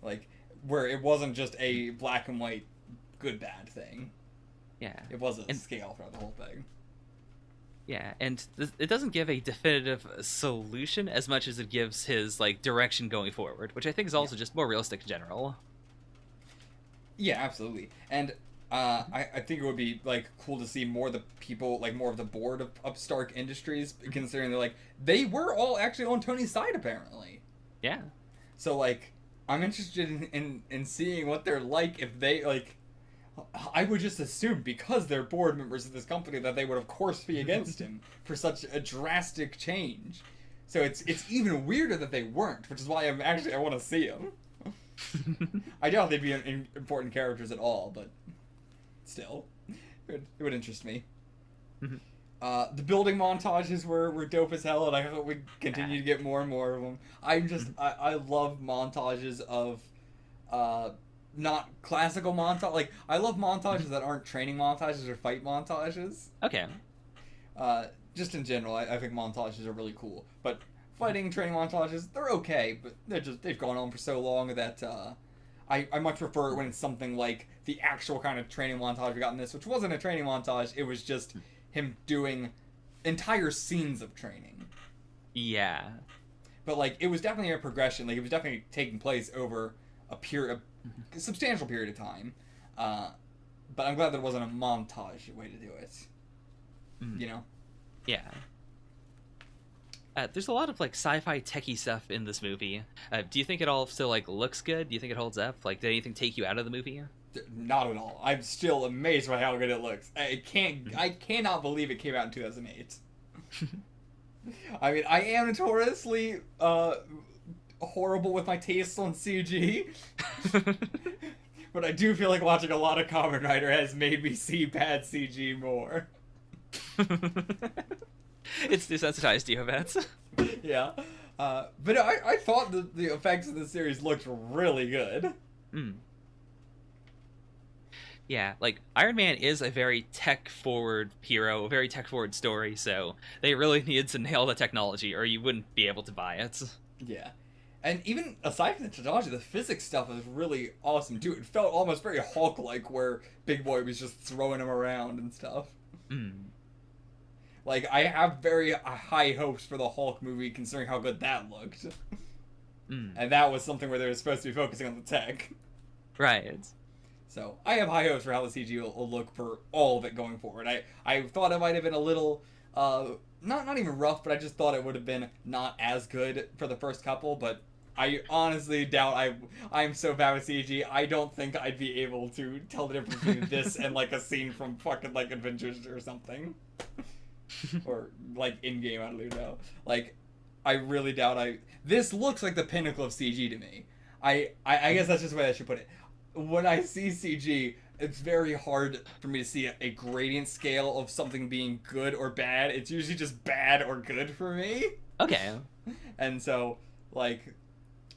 Speaker 1: Like where it wasn't just a black and white good bad thing.
Speaker 2: Yeah.
Speaker 1: It was a scale throughout the whole thing.
Speaker 2: Yeah, and it doesn't give a definitive solution as much as it gives his like direction going forward, which I think is also just more realistic in general.
Speaker 1: Yeah, absolutely. And I think it would be like cool to see more of the people, like more of the board of Stark Industries, considering they were all actually on Tony's side apparently.
Speaker 2: Yeah.
Speaker 1: So like I'm interested in seeing what they're like if they like. I would just assume because they're board members of this company that they would of course be against him for such a drastic change. So it's even weirder that they weren't, which is why I want to see them. I doubt they'd be important characters at all, but still, it would interest me. The building montages were dope as hell, and I hope we continue to get more and more of them. I love montages of not classical montage. Like I love montages that aren't training montages or fight montages.
Speaker 2: Okay.
Speaker 1: Just in general, I think montages are really cool. But fighting training montages, they're okay, but they've gone on for so long that I much prefer it when it's something like the actual kind of training montage we got in this, which wasn't a training montage. It was just him doing entire scenes of training.
Speaker 2: Yeah. But
Speaker 1: like it was definitely a progression. Like it was definitely taking place over a substantial period of time, but I'm glad there wasn't a montage way to do it. You know?
Speaker 2: Yeah. There's a lot of like sci-fi techie stuff in this movie. Do you think it all still like looks good? Do you think it holds up? Like, did anything take you out of the movie?
Speaker 1: Not at all. I'm still amazed by how good it looks. I cannot believe it came out in 2008. I mean, I am notoriously horrible with my tastes on CG, but I do feel like watching a lot of Kamen Rider has made me see bad CG more.
Speaker 2: It's desensitized you, Vance.
Speaker 1: Yeah, but I thought the effects of the series looked really good.
Speaker 2: Yeah, like Iron Man is a very tech-forward hero, a very tech-forward story, so they really needed to nail the technology, or you wouldn't be able to buy it.
Speaker 1: Yeah. And even aside from the technology, the physics stuff is really awesome too. It felt almost very Hulk-like, where Big Boy was just throwing him around and stuff. Like, I have very high hopes for the Hulk movie, considering how good that looked. And that was something where they were supposed to be focusing on the tech.
Speaker 2: Right.
Speaker 1: So, I have high hopes for how the CG will look for all of it going forward. I thought it might have been a little, not even rough, but I just thought it would have been not as good for the first couple, but I honestly doubt I'm so bad with CG, I don't think I'd be able to tell the difference between this and, like, a scene from fucking, like, Avengers or something. Or, like, in-game, I don't even know. Like, I really doubt this looks like the pinnacle of CG to me. I guess that's just the way I should put it. When I see CG, it's very hard for me to see a gradient scale of something being good or bad. It's usually just bad or good for me.
Speaker 2: Okay.
Speaker 1: and so like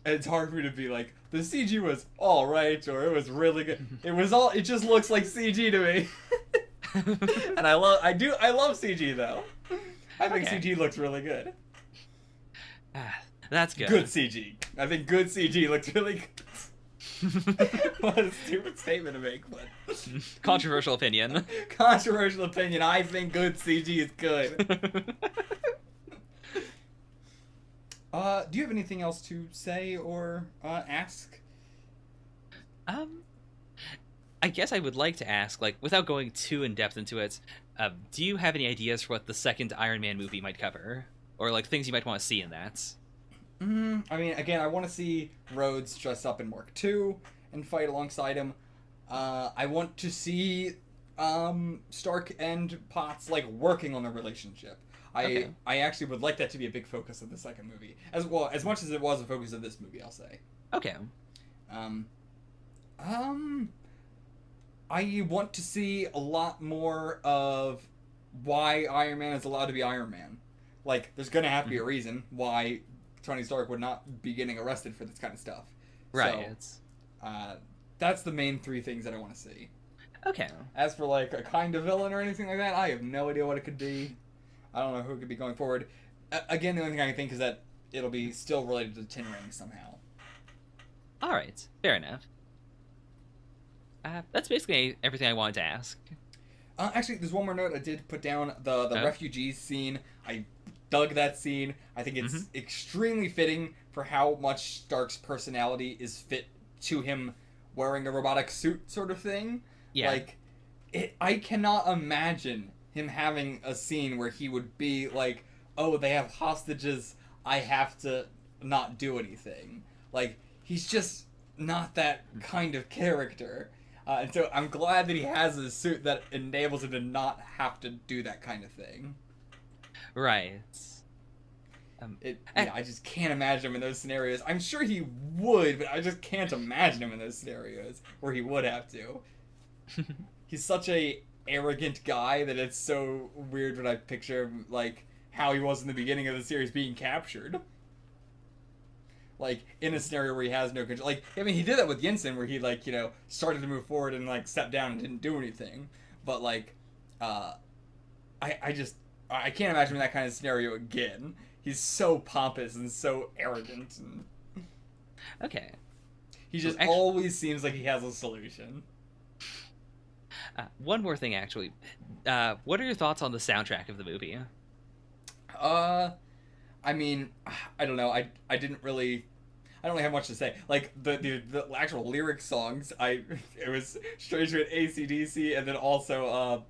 Speaker 1: it's hard for me to be like the CG was all right or it was really good. It just looks like CG to me. And I love CG though. I think
Speaker 2: Okay.
Speaker 1: CG looks really good.
Speaker 2: That's good.
Speaker 1: Good CG. I think good CG looks really good. What a stupid statement to make, but
Speaker 2: Controversial opinion.
Speaker 1: controversial opinion. I think good CG is good. Do you have anything else to say or ask?
Speaker 2: I guess I would like to ask, like, without going too in depth into it, do you have any ideas for what the second Iron Man movie might cover, or like things you might want to see in that?
Speaker 1: I mean, again, I want to see Rhodes dress up in Mark II and fight alongside him. I want to see Stark and Potts like working on their relationship.
Speaker 2: Okay.
Speaker 1: I actually would like that to be a big focus of the second movie, as well as much as it was a focus of this movie. I'll say.
Speaker 2: Okay.
Speaker 1: Um, I want to see a lot more of why Iron Man is allowed to be Iron Man. Like, there's gonna have to be a reason why Tony Stark would not be getting arrested for this kind of stuff.
Speaker 2: Right.
Speaker 1: So, that's the main three things that I want to see.
Speaker 2: Okay.
Speaker 1: As for like a kind of villain or anything like that, I have no idea what it could be. I don't know who it could be going forward. Again, the only thing I can think is that it'll be still related to the Tin Ring somehow.
Speaker 2: All right. Fair enough. That's basically everything I wanted to ask.
Speaker 1: Actually, there's one more note I did put down. The refugees scene. I dug that scene. I think it's extremely fitting for how much Stark's personality is fit to him wearing a robotic suit sort of thing.
Speaker 2: Yeah.
Speaker 1: Like, I cannot imagine him having a scene where he would be like, oh, they have hostages, I have to not do anything. Like, he's just not that kind of character. And so I'm glad that he has a suit that enables him to not have to do that kind of thing.
Speaker 2: Right.
Speaker 1: I just can't imagine him in those scenarios. I'm sure he would, but I just can't imagine him in those scenarios where he would have to. He's such a arrogant guy that it's so weird when I picture him, like, how he was in the beginning of the series being captured. Like, in a scenario where he has no control. Like, I mean, he did that with Yinsen, where he, like, you know, started to move forward and, like, stepped down and didn't do anything. But, like, I can't imagine that kind of scenario again. He's so pompous and so arrogant. And
Speaker 2: Okay.
Speaker 1: he just always seems like he has a solution.
Speaker 2: One more thing, actually. What are your thoughts on the soundtrack of the movie?
Speaker 1: I mean, I don't know. I don't really have much to say. Like the actual lyric songs, it was strange with AC/DC and then also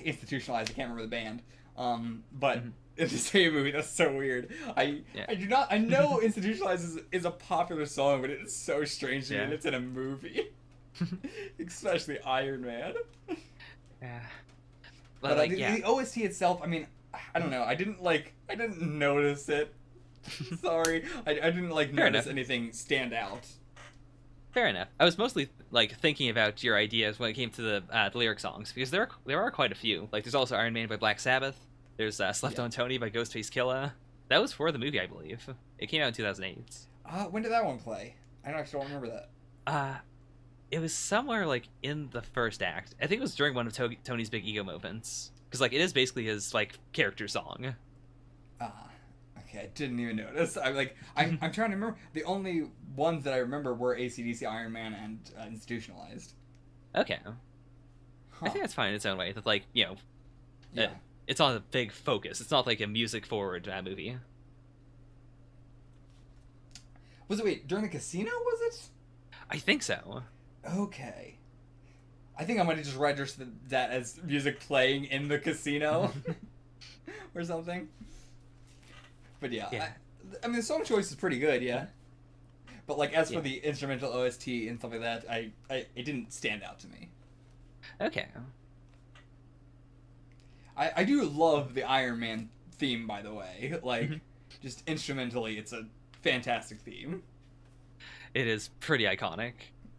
Speaker 1: Institutionalized. I can't remember the band. But in the same movie, that's so weird. I know Institutionalized is a popular song, but it's so strange to me that it's in a movie. Especially Iron Man.
Speaker 2: Yeah.
Speaker 1: But like, the OST itself, I mean, I don't know. I didn't notice it. Sorry, I didn't notice anything stand out.
Speaker 2: Fair enough. I was mostly like thinking about your ideas when it came to the lyric songs, because there are quite a few. Like, there's also Iron Man by Black Sabbath. There's Slept on Tony by Ghostface Killah. That was for the movie, I believe. It came out in 2008.
Speaker 1: When did that one play? I actually don't remember that.
Speaker 2: It was somewhere like in the first act. I think it was during one of Tony's big ego moments, because like it is basically his like character song.
Speaker 1: Okay, I didn't even notice. I'm trying to remember. The only ones that I remember were AC/DC, Iron Man, and Institutionalized.
Speaker 2: Okay. I think that's fine in its own way. That, like, you know,
Speaker 1: yeah.
Speaker 2: It's on a big focus. It's not like a music forward movie.
Speaker 1: Was it during the casino? Was it?
Speaker 2: I think so.
Speaker 1: Okay. I think I might have just registered that as music playing in the casino or something. But yeah. I mean, the song choice is pretty good, yeah. But like, as for the instrumental OST and stuff like that, it didn't stand out to me.
Speaker 2: Okay.
Speaker 1: I do love the Iron Man theme, by the way. Like, just instrumentally, it's a fantastic theme.
Speaker 2: It is pretty iconic.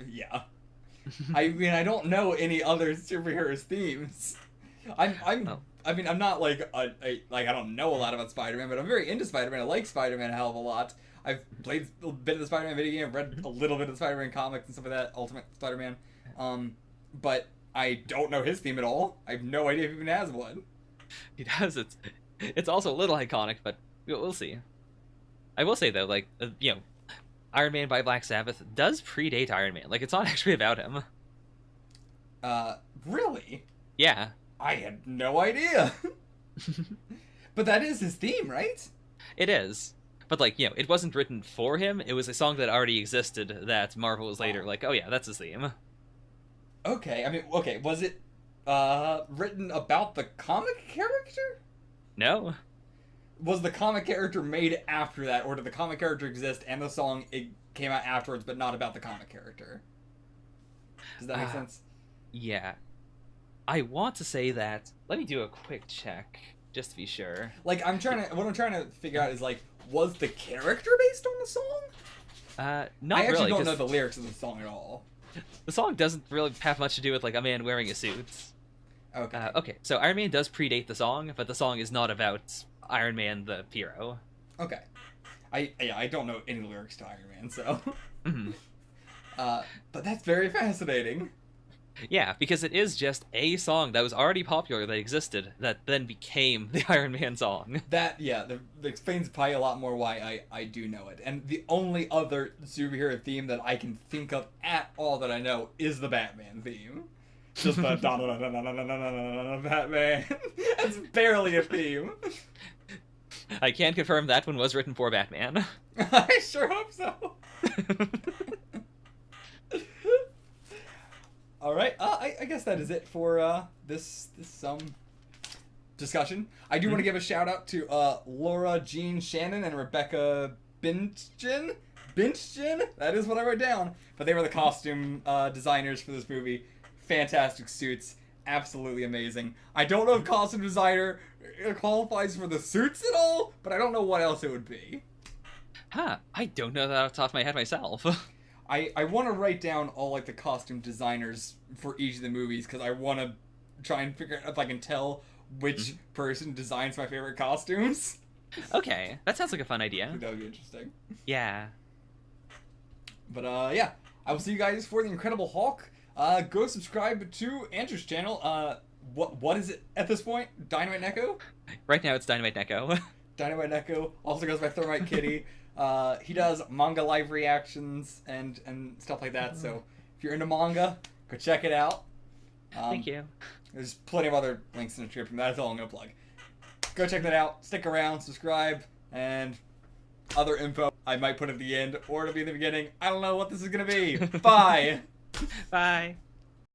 Speaker 1: Yeah. I mean, I don't know any other superheroes' themes. I'm I mean, I'm not like like I don't know a lot about Spider-Man, but I'm very into Spider-Man. I like Spider-Man a hell of a lot. I've played a bit of the Spider-Man video game. I've read a little bit of the Spider-Man comics and stuff like that. Ultimate Spider-Man, but I don't know his theme at all. I have no idea if he even has one.
Speaker 2: He does. It's also a little iconic, but we'll see. I will say though, like Iron Man by Black Sabbath does predate Iron Man. Like it's not actually about him.
Speaker 1: Really?
Speaker 2: Yeah.
Speaker 1: I had no idea. But that is his theme, right?
Speaker 2: It is. But like, it wasn't written for him. It was a song that already existed that Marvel was later like, oh yeah, that's his theme.
Speaker 1: Okay, I mean, okay, was it written about the comic character?
Speaker 2: No.
Speaker 1: Was the comic character made after that, or did the comic character exist and the song it came out afterwards, but not about the comic character? Does that make sense?
Speaker 2: Yeah. I want to say that. Let me do a quick check, just to be sure.
Speaker 1: Like, what I'm trying to figure out is, like, was the character based on the song?
Speaker 2: Not
Speaker 1: I actually
Speaker 2: really,
Speaker 1: don't know the lyrics of the song at all.
Speaker 2: The song doesn't really have much to do with, like, a man wearing a suit.
Speaker 1: Okay.
Speaker 2: Okay, so Iron Man does predate the song, but the song is not about Iron Man the hero.
Speaker 1: Okay. I don't know any lyrics to Iron Man, so...
Speaker 2: Mm-hmm.
Speaker 1: But that's very fascinating.
Speaker 2: Yeah, because it is just a song that was already popular that existed that then became the Iron Man song.
Speaker 1: That explains probably a lot more why I do know it. And the only other superhero theme that I can think of at all that I know is the Batman theme. Just the Batman. That's barely a theme.
Speaker 2: I can confirm that one was written for Batman.
Speaker 1: I sure hope so. All right, I guess that is it for this discussion. I do want to give a shout out to Laura Jean Shannon and Rebecca Bintgen. That is what I wrote down. But they were the costume designers for this movie. Fantastic suits, absolutely amazing. I don't know if costume designer qualifies for the suits at all, but I don't know what else it would be.
Speaker 2: Huh, I don't know that off the top of my head myself.
Speaker 1: I want to write down all like the costume designers for each of the movies because I want to try and figure out if I can tell which person designs my favorite costumes.
Speaker 2: Okay, that sounds like a fun idea.
Speaker 1: That would be interesting.
Speaker 2: Yeah.
Speaker 1: But yeah, I will see you guys for the Incredible Hulk. Go subscribe to Andrew's channel. What is it at this point? Dynamite Neko?
Speaker 2: Right now it's Dynamite Neko.
Speaker 1: Dynamite Neko also goes by Thermite Kitty. He does manga live reactions and stuff like that. So if you're into manga, go check it out.
Speaker 2: Thank you.
Speaker 1: There's plenty of other links in the description. That's all I'm gonna plug. Go check that out. Stick around, subscribe, and other info I might put at the end or it'll be in the beginning. I don't know what this is gonna be. Bye.
Speaker 2: Bye.